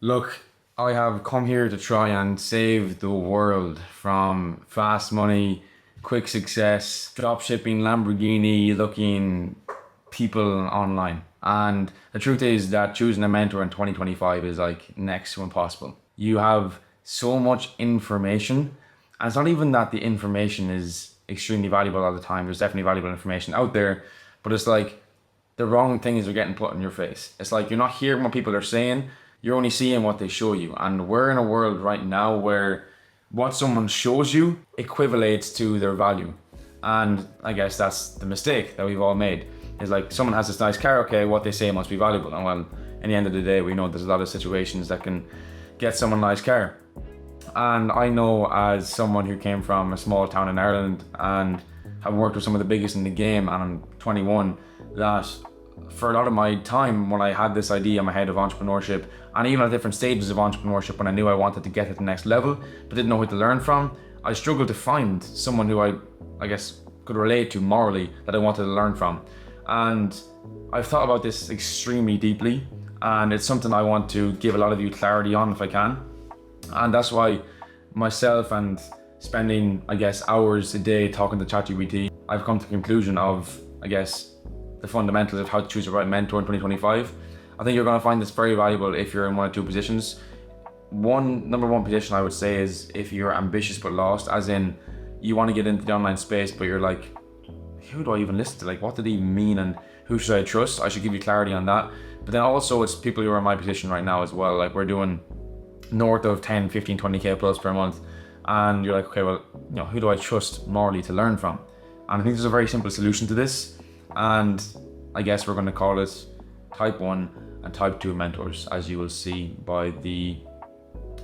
Look, I have come here to try and save the world from fast money, quick success, drop shipping Lamborghini looking people online. And the truth is that choosing a mentor in 2025 is like next to impossible. You have so much information, and it's not even that the information is extremely valuable all the time. There's definitely valuable information out there, but it's like the wrong things are getting put in your face. It's like you're not hearing what people are saying, you're only seeing what they show you. And we're in a world right now where what someone shows you equivalates to their value. And I guess that's the mistake that we've all made. Is like someone has this nice car, okay, what they say must be valuable. And well, in the end of the day, we know there's a lot of situations that can get someone a nice car. And I know as someone who came from a small town in Ireland and have worked with some of the biggest in the game, and I'm 21, that for a lot of my time when I had this idea in my head of entrepreneurship, and even at different stages of entrepreneurship when I knew I wanted to get to the next level but didn't know who to learn from, I struggled to find someone who I guess could relate to morally that I wanted to learn from. And I've thought about this extremely deeply, and it's something I want to give a lot of you clarity on if I can. And that's why myself and spending, I guess, hours a day talking to ChatGPT, I've come to the conclusion of, I guess, the fundamentals of how to choose the right mentor in 2025. I think you're going to find this very valuable if you're in one or two positions. Number one position I would say is if you're ambitious but lost, as in you want to get into the online space, but you're like, who do I even listen to? Like, what did he mean and who should I trust? I should give you clarity on that. But then also it's people who are in my position right now as well. Like we're doing north of 10, 15, 20K plus per month. And you're like, okay, well, who do I trust morally to learn from? And I think there's a very simple solution to this. And I guess we're going to call it type 1 and type 2 mentors, as you will see by the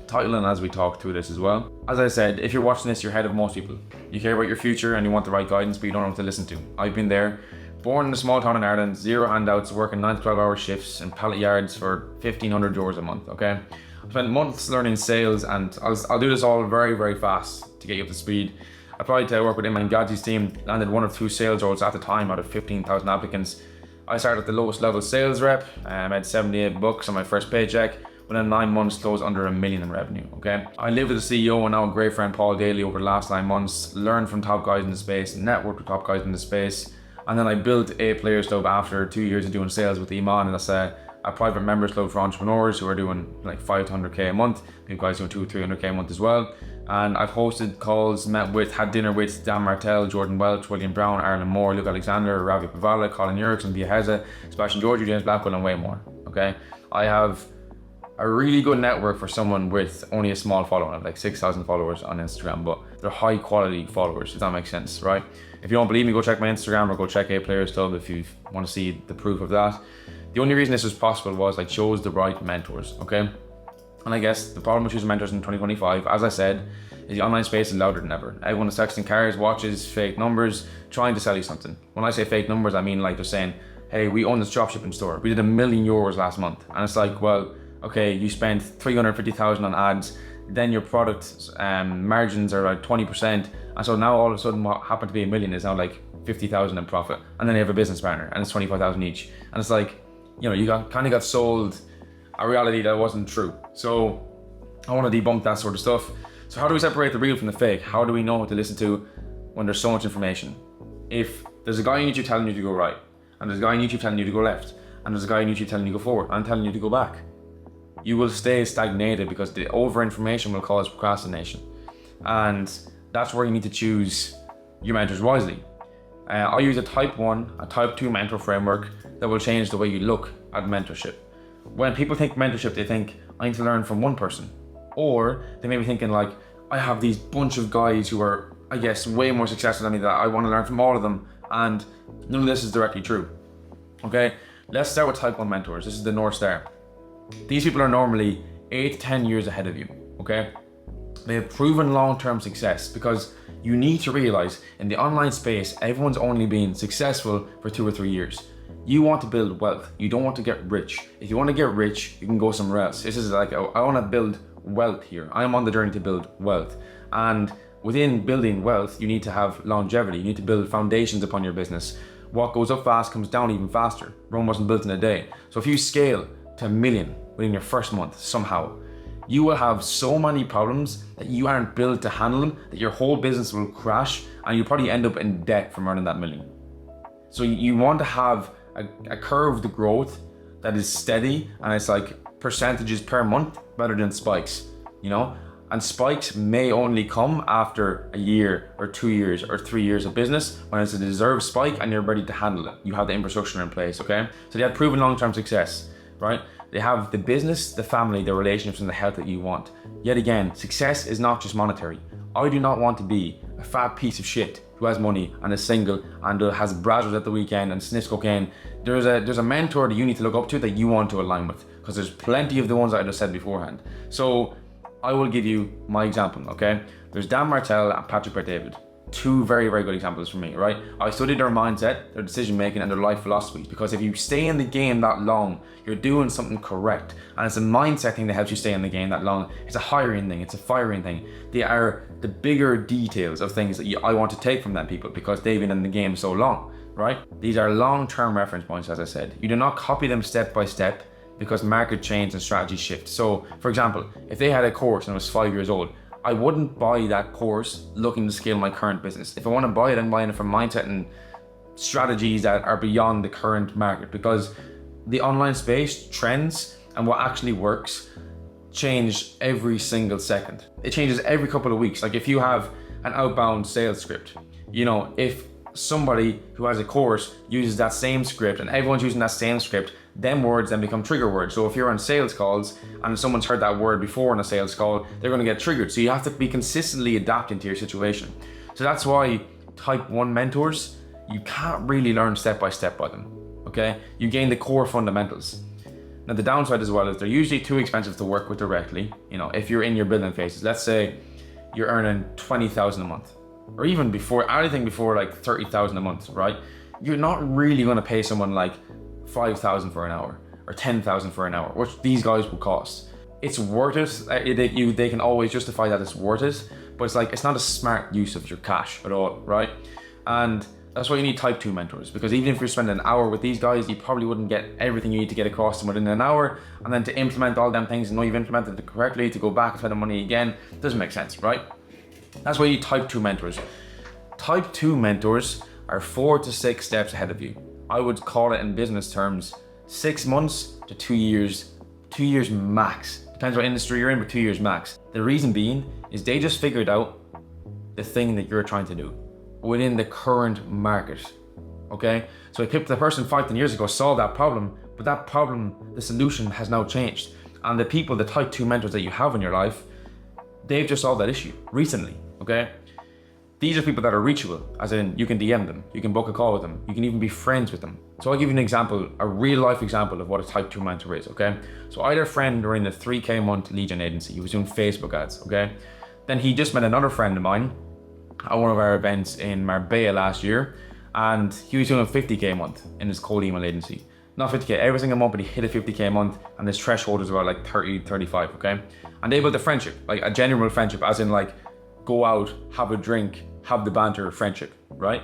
title and as we talk through this as well. As I said, if you're watching this, you're ahead of most people. You care about your future and you want the right guidance, but you don't know what to listen to. I've been there. Born in a small town in Ireland, zero handouts, working 9 to 12 hour shifts in pallet yards for 1,500 euros a month, okay? I spent months learning sales, and I'll do this all very, very fast to get you up to speed. I applied to work with Imran Ghazi's team, landed 1 or 2 sales roles at the time out of 15,000 applicants. I started at the lowest level sales rep, I made 78 bucks on my first paycheck. Within 9 months, closed under $1 million in revenue, okay? I lived with the CEO and now a great friend, Paul Daly, over the last 9 months, learned from top guys in the space, networked with top guys in the space, and then I built a Players Club after 2 years of doing sales with Iman, and that's a private members club for entrepreneurs who are doing like 5 to 100K a month. We have guys doing 200 to 300K a month as well. And I've hosted calls, had dinner with Dan Martell, Jordan Welch, William Brown, Ireland Moore, Luke Alexander, Ravi Pavala, Colin Erickson, Bia Heza, Sebastian Georgiou, James Blackwell, and way more, okay? I have a really good network for someone with only a small following. I have like 6,000 followers on Instagram, but they're high quality followers, if that makes sense, right? If you don't believe me, go check my Instagram or go check A Players Club if you want to see the proof of that. The only reason this was possible was I chose the right mentors, okay? And I guess the problem with choosing mentors in 2025, as I said, is the online space is louder than ever. Everyone is texting cars, watches, fake numbers, trying to sell you something. When I say fake numbers, I mean like they're saying, hey, we own this dropshipping store. We did €1 million last month. And it's like, well, okay, you spent 350,000 on ads, then your product margins are like 20%. And so now all of a sudden what happened to be $1 million is now like 50,000 in profit. And then you have a business partner and it's 25,000 each. And it's like, you kind of got sold a reality that wasn't true. So I want to debunk that sort of stuff. So how do we separate the real from the fake? How do we know what to listen to when there's so much information? If there's a guy on YouTube telling you to go right, and there's a guy on YouTube telling you to go left, and there's a guy on YouTube telling you to go forward, and telling you to go back, you will stay stagnated because the over-information will cause procrastination. And that's where you need to choose your mentors wisely. I use a type 1, a type 2 mentor framework that will change the way you look at mentorship. When people think mentorship, they think, I need to learn from one person. Or they may be thinking like, I have these bunch of guys who are, I guess, way more successful than me that I want to learn from all of them. And none of this is directly true. Okay, let's start with type 1 mentors. This is the North Star. These people are normally 8 to 10 years ahead of you, okay? They have proven long-term success because you need to realize in the online space, everyone's only been successful for 2 or 3 years. You want to build wealth. You don't want to get rich. If you want to get rich, you can go somewhere else. This is like, I want to build wealth here. I'm on the journey to build wealth. And within building wealth, you need to have longevity. You need to build foundations upon your business. What goes up fast comes down even faster. Rome wasn't built in a day. So if you scale to 1 million within your first month somehow, you will have so many problems that you aren't built to handle them, that your whole business will crash and you'll probably end up in debt from earning that 1 million. So you want to have a curved growth that is steady and it's like percentages per month rather than spikes, you know? And spikes may only come after a year or 2 years or 3 years of business, when it's a deserved spike and you're ready to handle it. You have the infrastructure in place, okay? So they have proven long-term success, right? They have the business, the family, the relationships, and the health that you want. Yet again, success is not just monetary. I do not want to be a fat piece of shit who has money and is single and has brazzers at the weekend and sniffs cocaine. There's a mentor that you need to look up to that you want to align with, because there's plenty of the ones that I just said beforehand. So I will give you my example, okay? There's Dan Martell and Patrick Bet-David. Two very, very good examples for me, right? I studied their mindset, their decision making, and their life philosophies, because if you stay in the game that long, you're doing something correct. And it's a mindset thing that helps you stay in the game that long. It's a hiring thing, it's a firing thing. They are the bigger details of things that I want to take from them people, because they've been in the game so long, right? These are long-term reference points, as I said. You do not copy them step by step, because market change and strategy shift. So, for example, if they had a course and it was 5 years old, I wouldn't buy that course looking to scale my current business. If I want to buy it, I'm buying it from mindset and strategies that are beyond the current market, because the online space trends and what actually works change every single second. It changes every couple of weeks. Like if you have an outbound sales script, you know, if somebody who has a course uses that same script and everyone's using that same script, them words then become trigger words. So if you're on sales calls and someone's heard that word before in a sales call, they're going to get triggered. So you have to be consistently adapting to your situation. So that's why type 1 mentors, you can't really learn step by step by them, okay? You gain the core fundamentals. Now the downside as well is they're usually too expensive to work with directly. You know, if you're in your building phases, let's say you're earning 20,000 a month, or even before, anything before like 30,000 a month, right? You're not really going to pay someone like 5,000 for an hour or 10,000 for an hour, which these guys will cost. It's worth it. They can always justify that it's worth it, but it's like, it's not a smart use of your cash at all, right? And that's why you need type 2 mentors, because even if you're spending an hour with these guys, you probably wouldn't get everything you need to get across them within an hour, and then to implement all them things and know you've implemented it correctly, to go back and spend the money again, doesn't make sense, right? That's why you need type 2 mentors. Type 2 mentors are 4 to 6 steps ahead of you. I would call it in business terms 6 months to 2 years, 2 years max. Depends what industry you're in, but 2 years max. The reason being is they just figured out the thing that you're trying to do within the current market, okay? So the person 5-10 years ago solved that problem, but that problem, the solution has now changed. And the people, the type 2 mentors that you have in your life, they've just solved that issue recently, okay? These are people that are reachable, as in you can DM them, you can book a call with them, you can even be friends with them. So I'll give you an example, a real life example of what a type 2 mentor is, okay? So I had a friend running a 3K a month lead gen agency. He was doing Facebook ads, okay? Then he just met another friend of mine at one of our events in Marbella last year, and he was doing a 50K a month in his cold email agency. Not 50K, every single month, but he hit a 50K a month, and his threshold is about like 30, 35, okay? And they built a friendship, like a genuine friendship, as in like, go out, have a drink, have the banter of friendship, right?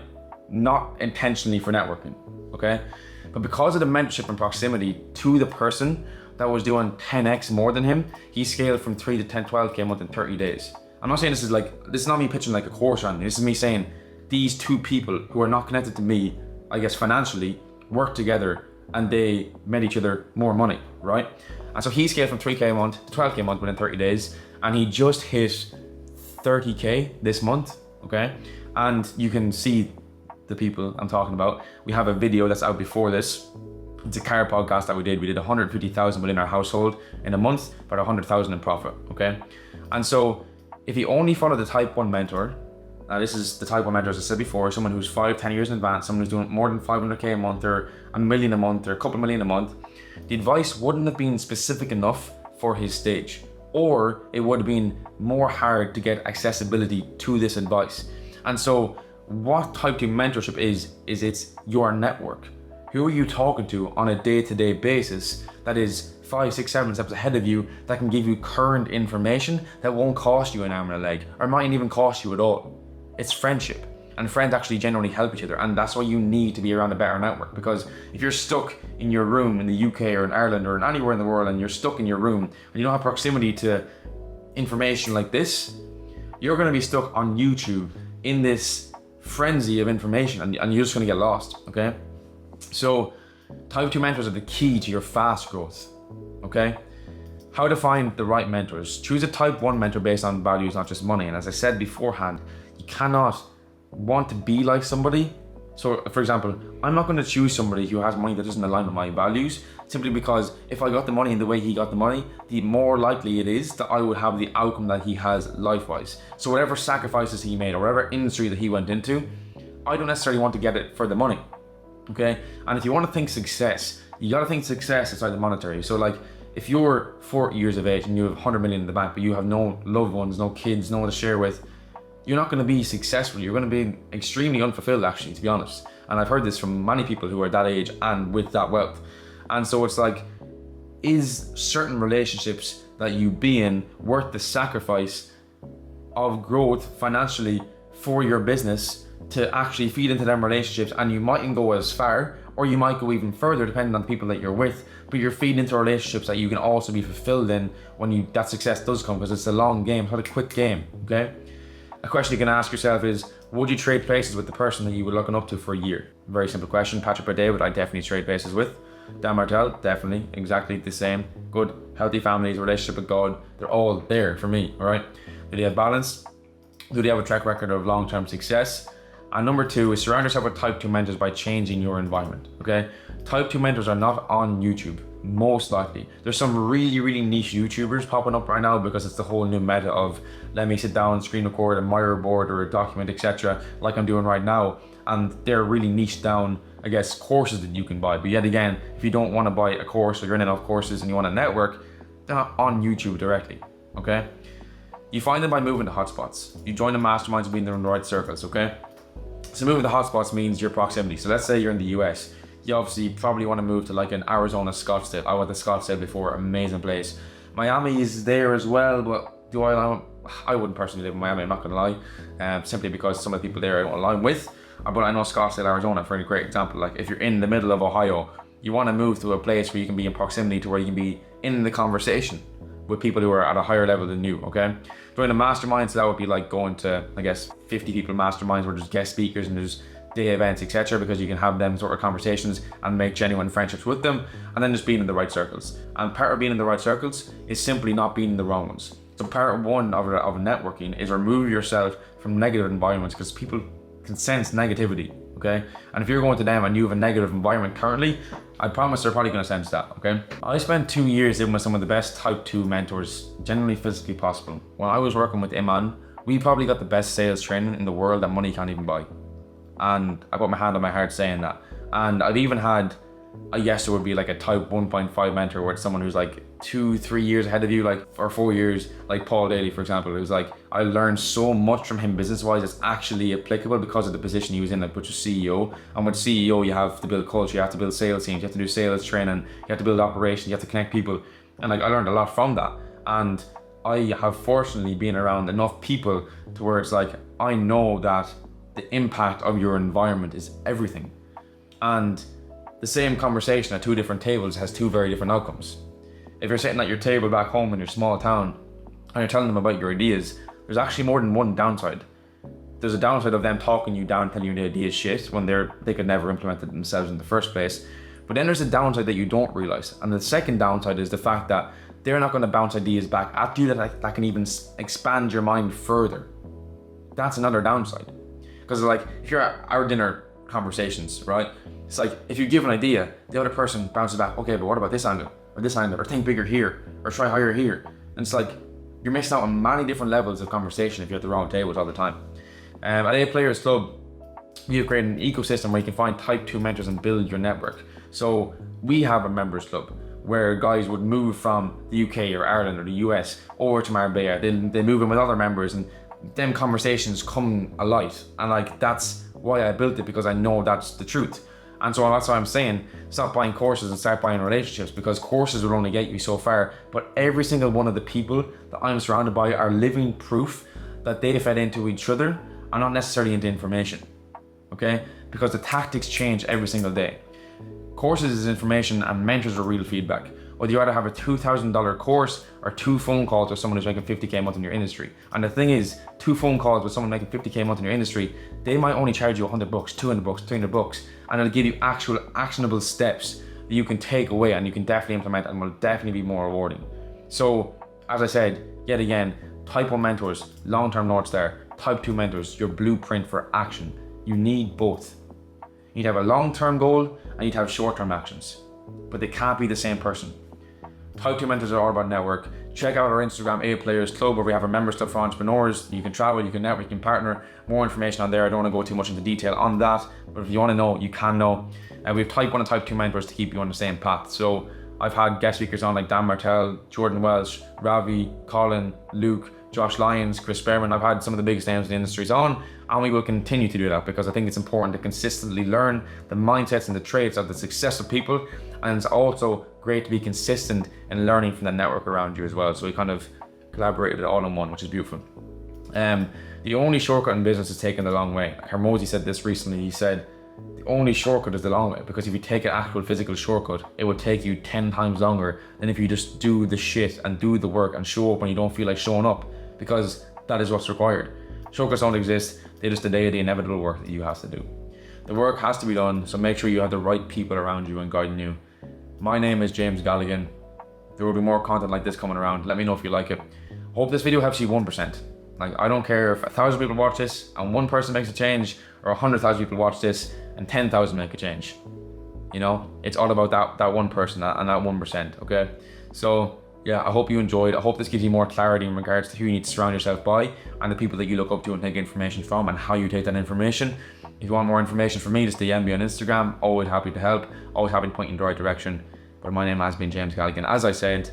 Not intentionally for networking, okay? But because of the mentorship and proximity to the person that was doing 10x more than him, he scaled from 3 to 10, 12K a month in 30 days. I'm not saying this is not me pitching like a course on, this is me saying these two people who are not connected to me, I guess financially, work together and they made each other more money, right? And so he scaled from 3K a month to 12K a month within 30 days, and he just hit 30K this month, okay? And you can see the people I'm talking about. We have a video that's out before this. It's a car podcast that we did. We did 150,000 within our household in a month, about 100,000 in profit, okay? And so if you only follow the type 1 mentor, now this is the type 1 mentor, as I said before, someone who's 5-10 years in advance, someone who's doing more than 500K a month or a million a month or a couple million a month, the advice wouldn't have been specific enough for his stage, or it would have been more hard to get accessibility to this advice. And so what type 2 mentorship is it's your network. Who are you talking to on a day-to-day basis that is 5, 6, 7 steps ahead of you, that can give you current information that won't cost you an arm and a leg, or might even cost you at all? It's friendship. And and friends actually generally help each other. And that's why you need to be around a better network, because if you're stuck in your room in the UK or in Ireland or in anywhere in the world, and you're stuck in your room and you don't have proximity to information like this, you're going to be stuck on YouTube in this frenzy of information, and you're just going to get lost. Okay, so type 2 mentors are the key to your fast growth. Okay, how to find the right mentors? Choose a type 1 mentor based on values, not just money. And as I said beforehand, you cannot want to be like somebody. So for example, I'm not going to choose somebody who has money that doesn't align with my values, simply because if I got the money in the way he got the money, the more likely it is that I would have the outcome that he has life-wise. So whatever sacrifices he made or whatever industry that he went into, I don't necessarily want to get it for the money. Okay, and if you want to think success, you got to think success outside the monetary. So like, if you're 40 years of age and you have 100 million in the bank, but you have no loved ones, no kids, no one to share with, you're not going to be successful. You're going to be extremely unfulfilled, actually, to be honest. And I've heard this from many people who are that age and with that wealth. And so it's like, is certain relationships that you be in worth the sacrifice of growth financially for your business to actually feed into them relationships? And you mightn't go as far, or you might go even further depending on the people that you're with, but you're feeding into relationships that you can also be fulfilled in when that success does come, because it's a long game, it's not a quick game. Okay, a question you can ask yourself is, would you trade places with the person that you were looking up to for a year? Very simple question. Patrick Bet-David, I definitely trade places with. Dan Martell, definitely, exactly the same. Good, healthy families, relationship with God, they're all there for me, all right? Do they have balance? Do they have a track record of long-term success? And number 2 is surround yourself with type 2 mentors by changing your environment, okay? Type 2 mentors are not on YouTube, most likely. There's some really niche YouTubers popping up right now because it's the whole new meta of, let me sit down, screen record a Miro board or a document, etc., like I'm doing right now. And they're really niche down, I guess, courses that you can buy. But yet again, if you don't want to buy a course or you're in enough courses and you want to network, they're not on YouTube directly, okay? You find them by moving to hotspots. You join the masterminds and being in the right circles, okay? So moving to hotspots means your proximity. So let's say you're in the US. You obviously probably want to move to like an Arizona, Scottsdale. I went to Scottsdale before, amazing place. Miami is there as well, but I wouldn't personally live in Miami, I'm not gonna lie. Simply because some of the people there I don't align with. But I know Scottsdale, Arizona for a great example. Like if you're in the middle of Ohio, you want to move to a place where you can be in proximity to where you can be in the conversation with people who are at a higher level than you, okay? Join a mastermind, so that would be like going to, I guess, 50 people masterminds where there's guest speakers and there's day events, etc., because you can have them sort of conversations and make genuine friendships with them, and then just being in the right circles. And part of being in the right circles is simply not being in the wrong ones. So part 1 of networking is remove yourself from negative environments, because people can sense negativity, okay? And if you're going to them and you have a negative environment currently, I promise they're probably going to sense that, okay? I spent 2 years living with some of the best type 2 mentors, generally physically possible. When I was working with Iman, we probably got the best sales training in the world that money can't even buy. And I put my hand on my heart saying that. And I've even had, I guess it would be like a type 1.5 mentor, where it's someone who's like 2-3 years ahead of you, like, or 4 years, like Paul Daly, for example. It was like, I learned so much from him business-wise that's actually applicable because of the position he was in, like, which was CEO. And with CEO, you have to build culture, you have to build sales teams, you have to do sales training, you have to build operations, you have to connect people. And like, I learned a lot from that. And I have fortunately been around enough people to where it's like, I know that the impact of your environment is everything. And the same conversation at 2 different tables has 2 very different outcomes. If you're sitting at your table back home in your small town and you're telling them about your ideas, there's actually more than one downside. There's a downside of them talking you down, telling you the idea is shit when they could never implement it themselves in the first place. But then there's a downside that you don't realize. And the second downside is the fact that they're not going to bounce ideas back at you that can even expand your mind further. That's another downside. Because like, if you're at our dinner conversations, right? It's like, if you give an idea, the other person bounces back, okay, but what about this angle? Or this angle? Or think bigger here? Or try higher here? And it's like, you're missing out on many different levels of conversation if you're at the wrong tables all the time. At A Players Club, we have created an ecosystem where you can find type 2 mentors and build your network. So we have a members club where guys would move from the UK or Ireland or the US over to Marbella. They move in with other members, and them conversations come alight. And like, that's why I built it, because I know that's the truth. And so that's why I'm saying, stop buying courses and start buying relationships, because courses will only get you so far. But every single one of the people that I'm surrounded by are living proof that they fed into each other and not necessarily into information. okay? Because the tactics change every single day. Courses is information and mentors are real feedback. Whether you either have a $2,000 course or 2 phone calls with someone who's making 50K a month in your industry. And the thing is, 2 phone calls with someone making 50K a month in your industry, they might only charge you $100, $200, $300, and it'll give you actual actionable steps that you can take away and you can definitely implement and will definitely be more rewarding. So, as I said, yet again, type 1 mentors, long-term North Star, type 2 mentors, your blueprint for action. You need both. You need to have a long-term goal and you need to have short-term actions, but they can't be the same person. Type 2 mentors are all about network. Check out our Instagram, A Players Club, where we have a member stuff for entrepreneurs. You can travel, you can network, you can partner. More information on there. I don't want to go too much into detail on that, but if you want to know, you can know. We have type 1 and type 2 mentors to keep you on the same path. So I've had guest speakers on like Dan Martell, Jordan Welsh, Ravi, Colin, Luke, Josh Lyons, Chris Berman. I've had some of the biggest names in the industries on, and we will continue to do that because I think it's important to consistently learn the mindsets and the traits of the successful people, and it's also great to be consistent in learning from the network around you as well. So we kind of collaborated it all in one, which is beautiful. The only shortcut in business is taking the long way. Hormozi said this recently. He said, the only shortcut is the long way, because if you take an actual physical shortcut, it would take you 10 times longer than if you just do the shit and do the work and show up when you don't feel like showing up, because that is what's required. Shortcuts don't exist. They just delay the inevitable work that you have to do. The work has to be done, so make sure you have the right people around you and guiding you. My name is James Galligan. There will be more content like this coming around. Let me know if you like it. Hope this video helps you 1%. Like, I don't care if 1,000 people watch this and 1 person makes a change, or 100,000 people watch this and 10,000 make a change. You know, it's all about that 1 person and that 1%, okay? So yeah, I hope you enjoyed. I hope this gives you more clarity in regards to who you need to surround yourself by and the people that you look up to and take information from, and how you take that information. If you want more information from me, just DM me on Instagram. Always happy to help. Always happy to point you in the right direction. But my name has been James Galligan. As I said,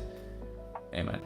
amen.